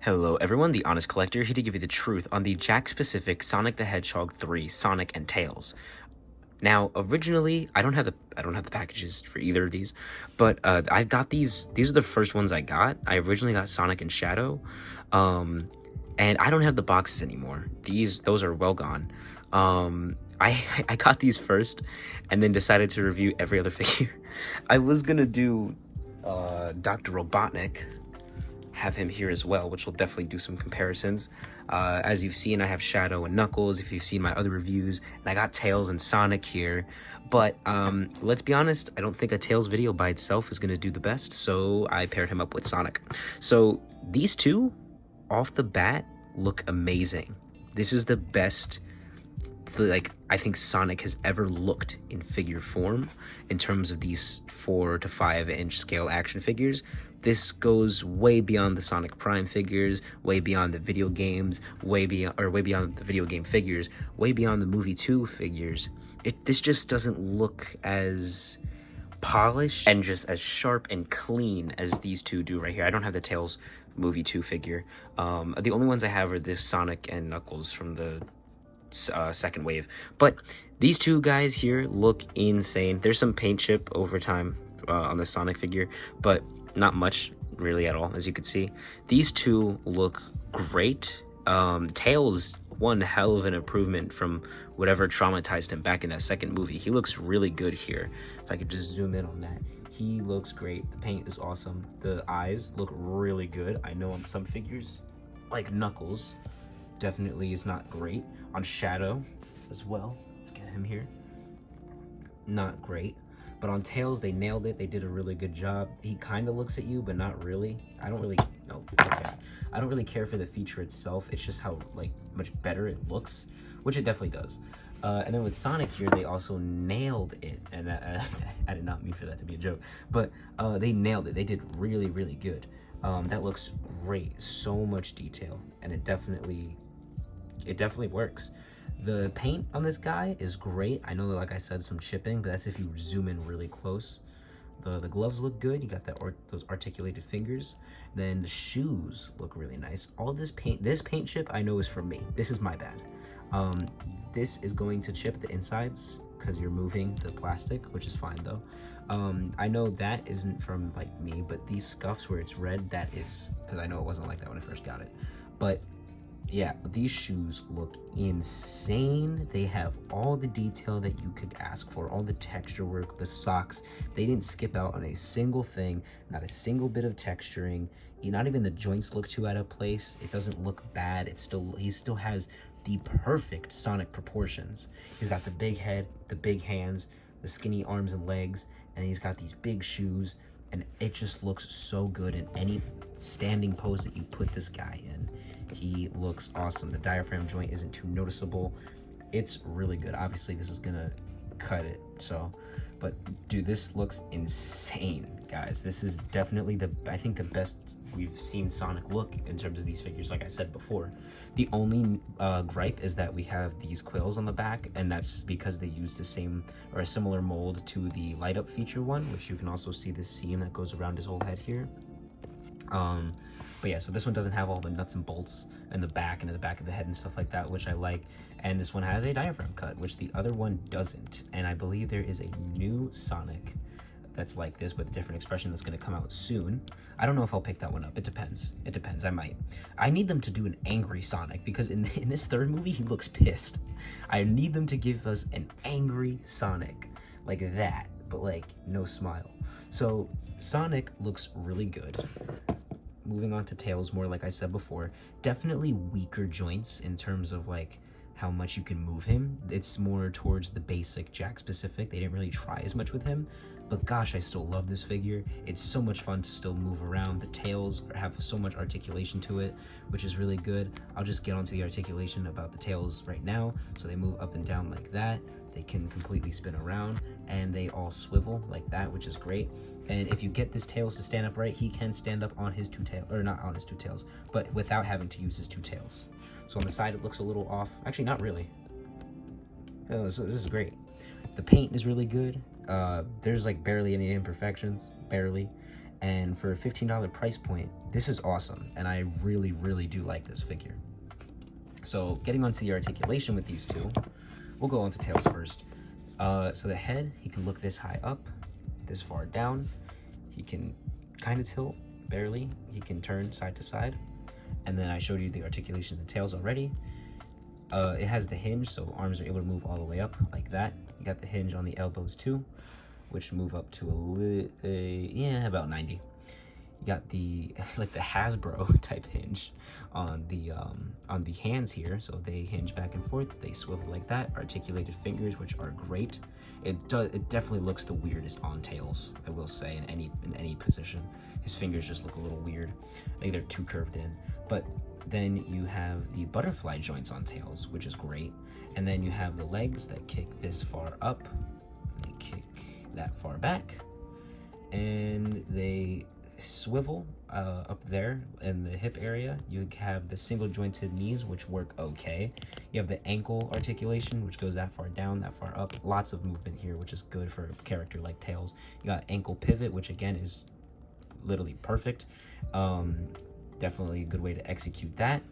Hello everyone, the Honest Collector here to give you the truth on the Jack-specific Sonic the Hedgehog 3 Sonic and Tails. Now, originally, I don't have the packages for either of these, but I got these. These are the first ones I got. I originally got Sonic and Shadow, and I don't have the boxes anymore. Those are well gone. I got these first, and then decided to review every other figure. I was gonna do Dr. Robotnik, have him here as well, which will definitely do some comparisons. As you've seen, I have Shadow and Knuckles, if you've seen my other reviews, and I got Tails and Sonic here. But let's be honest, I don't think a Tails video by itself is going to do the best, so I paired him up with Sonic. So these two, off the bat, look amazing. This is the best, I think Sonic has ever looked in figure form in terms of these 4 to 5 inch scale action figures. This goes way beyond the Sonic Prime figures, way beyond the video games, way beyond the video game figures, way beyond the movie 2 figures. This just doesn't look as polished and just as sharp and clean as these two do right here. I don't have the Tails movie 2 figure. The only ones I have are this Sonic and Knuckles from the second wave, but these two guys here look insane. There's some paint chip over time on the Sonic figure, but not much really at all, as you can see. These two look great. Tails, one hell of an improvement from whatever traumatized him back in that second movie. He looks really good here. If I could just zoom in on that, he looks great. The paint is awesome. The eyes look really good. I know on some figures, like Knuckles, definitely is not great. On Shadow as well, let's get him here, not great. But on Tails, they nailed it. They did a really good job. He kind of looks at you, but not really. I don't really care for the feature itself. It's just how much better it looks, which it definitely does. And then with Sonic here, they also nailed it. And I did not mean for that to be a joke, but they nailed it. They did really, really good. That looks great. So much detail, and it definitely works. The paint on this guy is great. I know, like I said, some chipping, but that's if you zoom in really close. The gloves look good. You got those articulated fingers. Then the shoes look really nice. All this paint chip I know is from me. This is my bad. This is going to chip the insides because you're moving the plastic, which is fine though. I know that isn't from me, but these scuffs where it's red, that is, because I know it wasn't like that when I first got it. But yeah, these shoes look insane. They have all the detail that you could ask for, all the texture work, the socks. They didn't skip out on a single thing, not a single bit of texturing. Not even the joints look too out of place. It doesn't look bad. He still has the perfect Sonic proportions. He's got the big head, the big hands, the skinny arms and legs, and he's got these big shoes, and it just looks so good in any standing pose that you put this guy in. He looks awesome. The diaphragm joint isn't too noticeable. It's really good. Obviously, this is gonna cut it, but dude, this looks insane, guys. This is definitely I think the best we've seen Sonic look in terms of these figures, like I said before. The only gripe is that we have these quills on the back, and that's because they use the same or a similar mold to the light up feature one, which you can also see the seam that goes around his whole head here. But yeah, so this one doesn't have all the nuts and bolts in the back and in the back of the head and stuff like that, which I like. And this one has a diaphragm cut, which the other one doesn't. And I believe there is a new Sonic that's like this with a different expression that's going to come out soon. I don't know if I'll pick that one up. It depends. I might. I need them to do an angry Sonic, because in this third movie, he looks pissed. I need them to give us an angry Sonic like that, but no smile. So Sonic looks really good. Moving on to Tails, more like I said before, definitely weaker joints in terms of how much you can move him. It's more towards the basic Jack specific. They didn't really try as much with him, but gosh, I still love this figure. It's so much fun to still move around. The tails have so much articulation to it, which is really good. I'll just get onto the articulation about the tails right now. So they move up and down like that. They can completely spin around, and they all swivel like that, which is great. And if you get this Tails to stand up right, he can stand up on his two tails, or not on his two tails, but without having to use his two tails. So on the side, it looks a little off. Actually, not really. Oh, so this is great. The paint is really good. There's barely any imperfections, barely. And for a $15 price point, this is awesome. And I really, really do like this figure. So getting onto the articulation with these two, we'll go on to tails first. So the head, he can look this high up, this far down. He can kind of tilt, barely. He can turn side to side. And then I showed you the articulation of the tails already. It has the hinge, so arms are able to move all the way up like that. You got the hinge on the elbows too, which move up to about 90. You got the like the Hasbro type hinge on the hands here, so they hinge back and forth. They swivel like that. Articulated fingers, which are great. It definitely looks the weirdest on tails, I will say, in any position. His fingers just look a little weird. Like they're too curved in. But then you have the butterfly joints on tails, which is great. And then you have the legs that kick this far up. They kick that far back, and they swivel up there in the hip area. You have the single jointed knees, which work okay. You have the ankle articulation, which goes that far down, that far up. Lots of movement here, which is good for a character like Tails. You got ankle pivot, which again is literally perfect. Definitely a good way to execute that.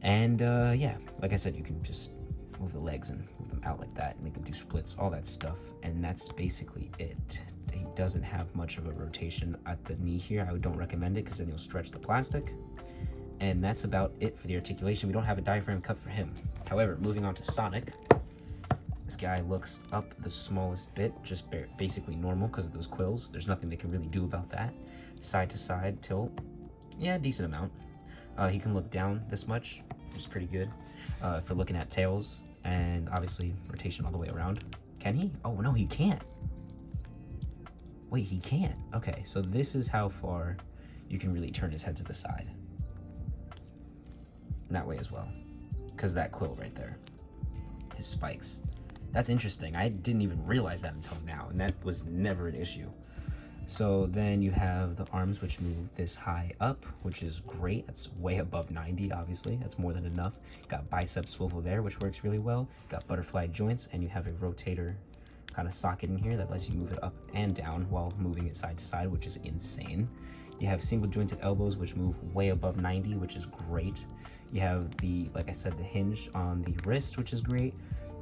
And yeah, like I said, you can just move the legs and move them out like that, and make them do splits, all that stuff. And that's basically it. He doesn't have much of a rotation at the knee here. I don't recommend it because then you'll stretch the plastic. And that's about it for the articulation. We don't have a diaphragm cut for him. However, moving on to Sonic, this guy looks up the smallest bit, just basically normal because of those quills. There's nothing they can really do about that. Side to side tilt, yeah, decent amount. He can look down this much, which is pretty good for looking at Tails. And obviously rotation all the way around. Can he? Oh no, he can't. Wait, he can't. Okay, so this is how far you can really turn his head to the side. And that way as well, because that quill right there, his spikes. That's interesting. I didn't even realize that until now, and that was never an issue. So then you have the arms, which move this high up, which is great. That's way above 90, obviously. That's more than enough. Got bicep swivel there, which works really well. Got butterfly joints, and you have a rotator kind of socket in here that lets you move it up and down while moving it side to side, which is insane. You have single jointed elbows, which move way above 90, which is great. You have the, like I said, the hinge on the wrist, which is great.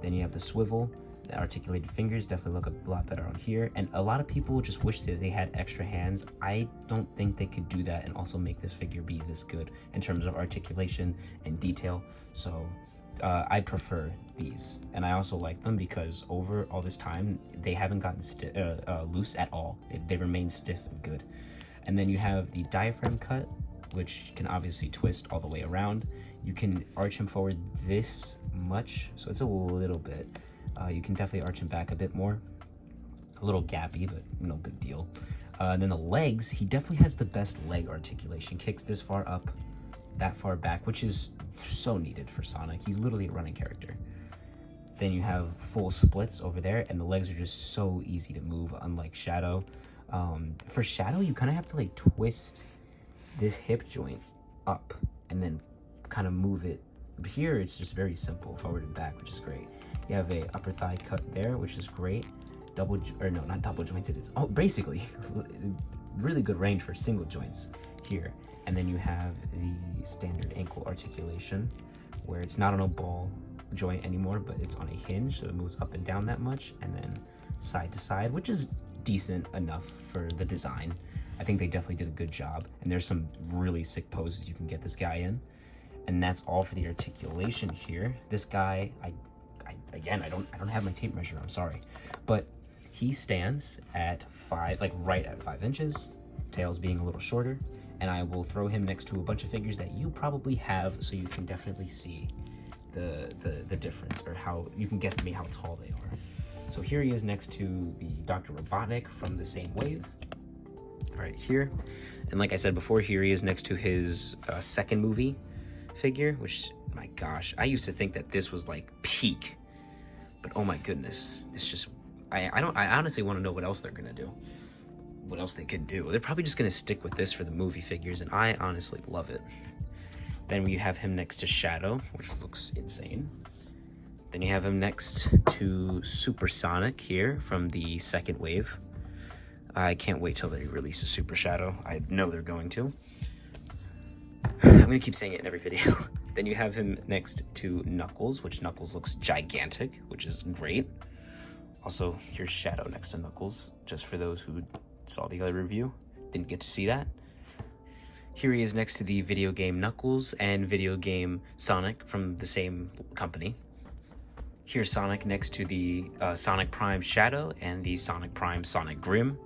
Then you have the swivel. The articulated fingers definitely look a lot better on here. And a lot of people just wish that they had extra hands. I don't think they could do that and also make this figure be this good in terms of articulation and detail. So I prefer these, and I also like them because over all this time they haven't gotten loose at all. They remain stiff and good. And then you have the diaphragm cut, which can obviously twist all the way around. You can arch him forward this much, so it's a little bit. You can definitely arch him back a bit more. A little gappy, but no big deal. And then the legs, he definitely has the best leg articulation. Kicks this far up, that far back, which is so needed for Sonic. He's literally a running character. Then you have full splits over there, and the legs are just so easy to move, unlike Shadow. For Shadow, you kind of have to like twist this hip joint up and then kind of move it. Here, it's just very simple, forward and back, which is great. You have a upper thigh cut there, which is great. Not double jointed. It's basically really good range for single joints here. And then you have the standard ankle articulation, where it's not on a ball joint anymore, but it's on a hinge, so it moves up and down that much, and then side to side, which is decent enough for the design. I think they definitely did a good job, and there's some really sick poses you can get this guy in. And that's all for the articulation here. This guy, I don't have my tape measure, I'm sorry, but he stands at right at 5 inches, Tails being a little shorter. And I will throw him next to a bunch of figures that you probably have, so you can definitely see the difference, or how you can guesstimate how tall they are. So here he is next to the Dr. Robotnik from the same wave, right here. And like I said before, here he is next to his second movie figure, which, my gosh, I used to think that this was like peak, but oh my goodness, this just, I honestly want to know what else they're gonna do. What else they could do. They're probably just gonna stick with this for the movie figures, and I honestly love it. Then we have him next to Shadow, which looks insane. Then you have him next to Super Sonic here from the second wave. I can't wait till they release a Super Shadow. I know they're going to. I'm gonna keep saying it in every video. Then you have him next to Knuckles, which Knuckles looks gigantic, which is great. Also, here's Shadow next to Knuckles, just for those who saw the other review, didn't get to see that. Here he is next to the video game Knuckles and video game Sonic from the same company. Here's Sonic next to the Sonic Prime Shadow and the Sonic Prime Sonic Grim.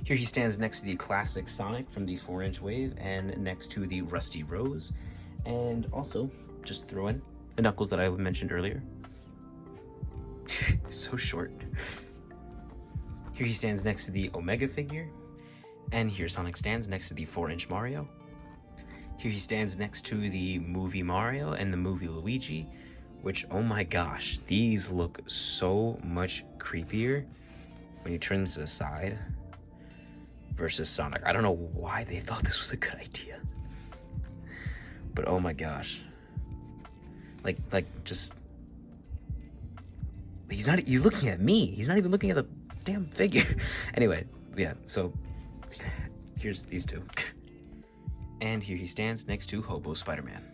Here he stands next to the classic Sonic from the 4-inch wave and next to the Rusty Rose. And also, just throw in the Knuckles that I mentioned earlier. So short. Here he stands next to the Omega figure. And here Sonic stands next to the 4-inch Mario. Here he stands next to the movie Mario and the movie Luigi, which, oh my gosh, these look so much creepier when you turn them to the side versus Sonic. I don't know why they thought this was a good idea, but oh my gosh, like just, he's looking at me. He's not even looking at the damn figure. Anyway, yeah, so here's these two. And here he stands next to Hobo Spider-Man.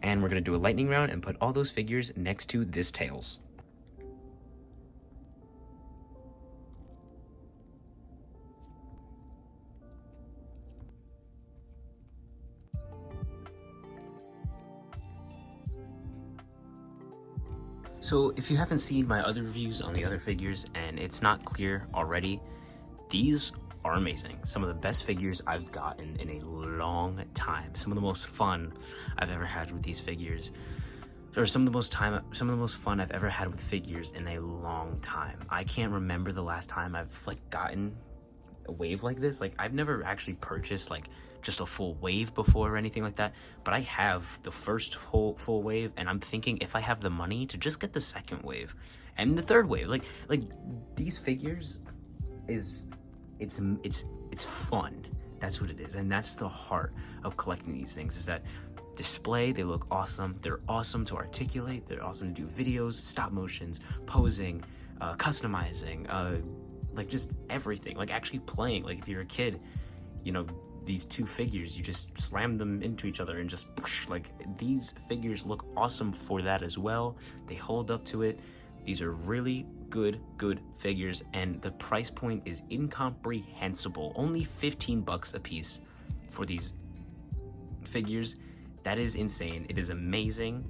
And we're gonna do a lightning round and put all those figures next to this Tails. So if you haven't seen my other reviews on the other figures and it's not clear already, these are amazing. Some of the best figures I've gotten in a long time. Some of the most fun I've ever had with these figures. Or some of the most fun I've ever had with figures in a long time. I can't remember the last time I've like gotten a wave like this. Like, I've never actually purchased like just a full wave before or anything like that, but I have the first full wave, and I'm thinking if I have the money to just get the second wave and the third wave, like these figures is it's fun. That's what it is, and that's the heart of collecting these things, is that display. They look awesome. They're awesome to articulate. They're awesome to do videos, stop motions, posing, customizing, like just everything, like actually playing. Like if you're a kid, you know, these two figures, you just slam them into each other and just like, these figures look awesome for that as well. They hold up to it. These are really good figures, and the price point is incomprehensible. Only 15 bucks a piece for these figures. That is insane. It is amazing.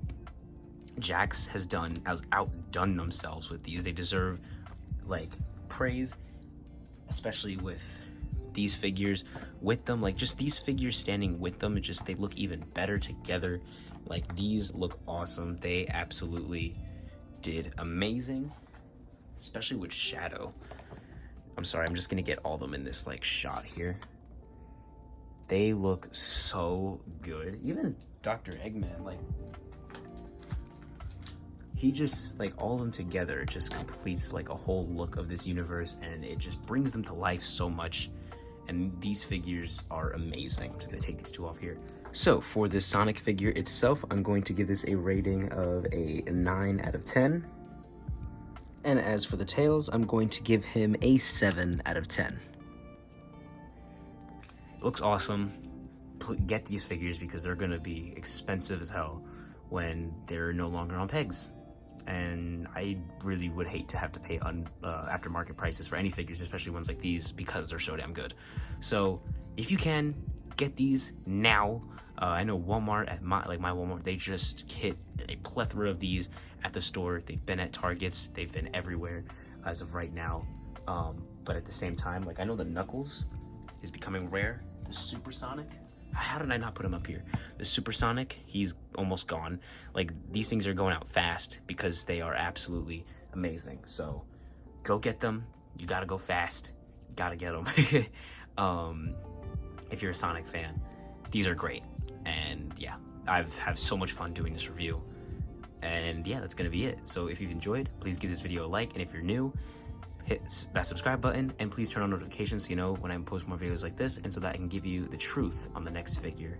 Jakks has outdone themselves with these. They deserve like praise, especially with these figures with them. Like just these figures standing with them, they look even better together. Like these look awesome. They absolutely did amazing, especially with Shadow. I'm sorry, I'm just gonna get all of them in this like shot here. They look so good. Even Dr. Eggman, like, he just, like, all of them together just completes like a whole look of this universe, and it just brings them to life so much. And these figures are amazing. I'm just gonna take these two off here. So for this Sonic figure itself, I'm going to give this a rating of a 9 out of 10. And as for the Tails, I'm going to give him a 7 out of 10. It looks awesome. Get these figures because they're gonna be expensive as hell when they're no longer on pegs. And I really would hate to have to pay aftermarket prices for any figures, especially ones like these, because they're so damn good. So if you can, get these now. I know Walmart, at my Walmart, they just hit a plethora of these at the store. They've been at Targets, they've been everywhere as of right now. But at the same time, like, I know the Knuckles is becoming rare. The Supersonic, how did I not put him up here? The Supersonic, he's almost gone. Like, these things are going out fast because they are absolutely amazing. So go get them. You gotta go fast. You gotta get them. If you're a Sonic fan, these are great. And yeah, I've had so much fun doing this review. And yeah, that's gonna be it. So if you've enjoyed, please give this video a like. And if you're new, hit that subscribe button, and please turn on notifications so you know when I post more videos like this, and so that I can give you the truth on the next figure.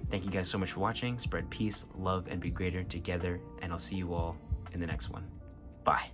Thank you guys so much for watching. Spread peace, love, and be greater together, and I'll see you all in the next one. Bye.